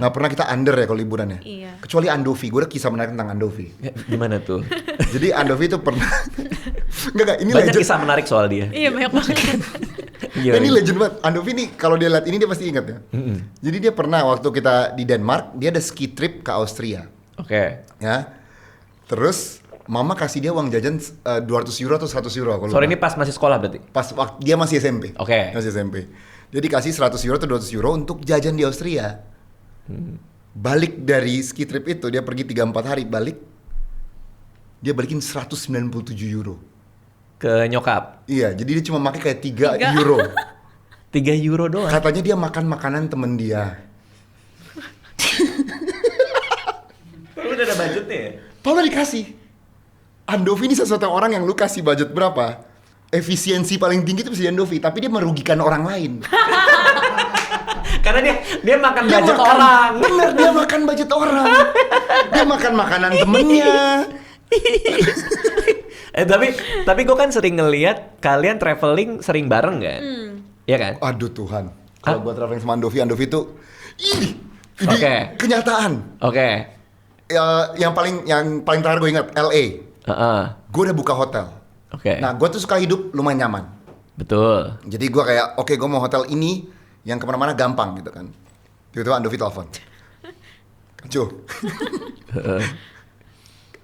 Nggak pernah kita under ya kalau liburannya. Iya. Kecuali Andovi, gue ada kisah menarik tentang Andovi. Gimana tuh? Jadi Andovi itu pernah Enggak, ini Banyak legend. kisah menarik soal dia. Iya banyak banget. Iya, Ini legend banget. Andovi nih kalau dia lihat ini dia pasti ingat ya. Jadi dia pernah waktu kita di Denmark, dia ada ski trip ke Austria. Oke. Ya. Terus mama kasih dia uang jajan 200 euro atau 100 euro. Sorry, ini pas masih sekolah berarti? Pas waktu dia masih SMP. Oke. Masih SMP. Dia dikasih 100 euro atau 200 euro untuk jajan di Austria. Balik dari ski trip itu, dia pergi 3-4 hari, balik. Dia balikin 197 euro. Ke nyokap? Iya, jadi dia cuma pakai kayak 3 euro. 3 euro doang? Katanya dia makan makanan temen dia. Lu udah ada budgetnya ya? Tau gak dikasih? Andovi ini sesuatu orang yang lu kasih budget berapa? Efisiensi paling tinggi itu bisa Andovi, tapi dia merugikan orang lain. Karena dia makan Dia budget makan, orang. bener, dia makan budget orang. Dia makan makanan temennya. Tapi gue kan sering ngeliat kalian traveling sering bareng kan? Iya kan? Aduh Tuhan. Kalau gua traveling sama Andovi itu ini Oke. kenyataan. Oke. Yang paling terakhir gue ingat LA. Gue udah buka hotel. Oke. Nah, gue tuh suka hidup lumayan nyaman. Betul. Jadi gue kayak, oke, gue mau hotel ini yang kemana-mana gampang gitu kan. Tiba-tiba Andovi telepon. Kajo.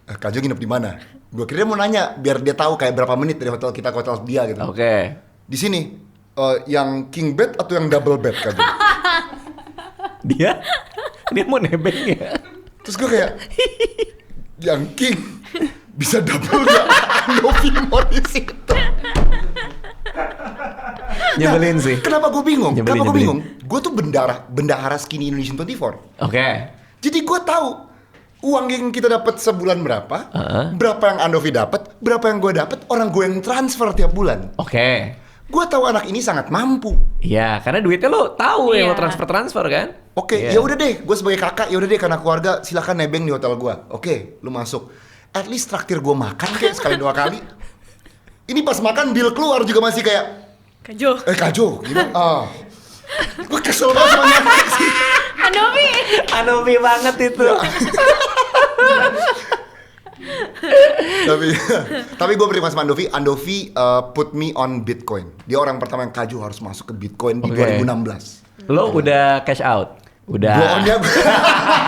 Kajo nginep di mana? Gue kira dia mau nanya biar dia tahu kayak berapa menit dari hotel kita ke hotel dia gitu. Oke. Di sini yang king bed atau yang double bed Kajo? Dia mau nebeng ya? Terus gue kayak yang king bisa double gak? Andovi mau di situ. Nyebelin sih. Kenapa gue bingung? Nyebelin. Gue tuh bendahara Skinny Indonesian 24. Oke. Jadi gue tahu uang yang kita dapat sebulan berapa, berapa yang Andovi dapat, berapa yang gue dapat, orang gue yang transfer tiap bulan. Oke. Gue tahu anak ini sangat mampu. Iya, karena duitnya lo tahu ya, Iya. lo transfer kan? Oke, Iya. ya udah deh, gue sebagai kakak, ya udah deh karena keluarga silakan nebeng di hotel gue. Oke, lu masuk. At least traktir gue makan kayak sekali 2 kali. Ini pas makan bill keluar juga masih kayak Kajo. Kajo, gimana? Gue kesel banget sama Netflix. Andovi. Anobi banget itu. tapi gue berterima kasih sama Andovi. Andovi put me on Bitcoin. Dia orang pertama yang Kajo harus masuk ke Bitcoin di Oke. 2016. Lo udah cash out? Udah. Gue on dia.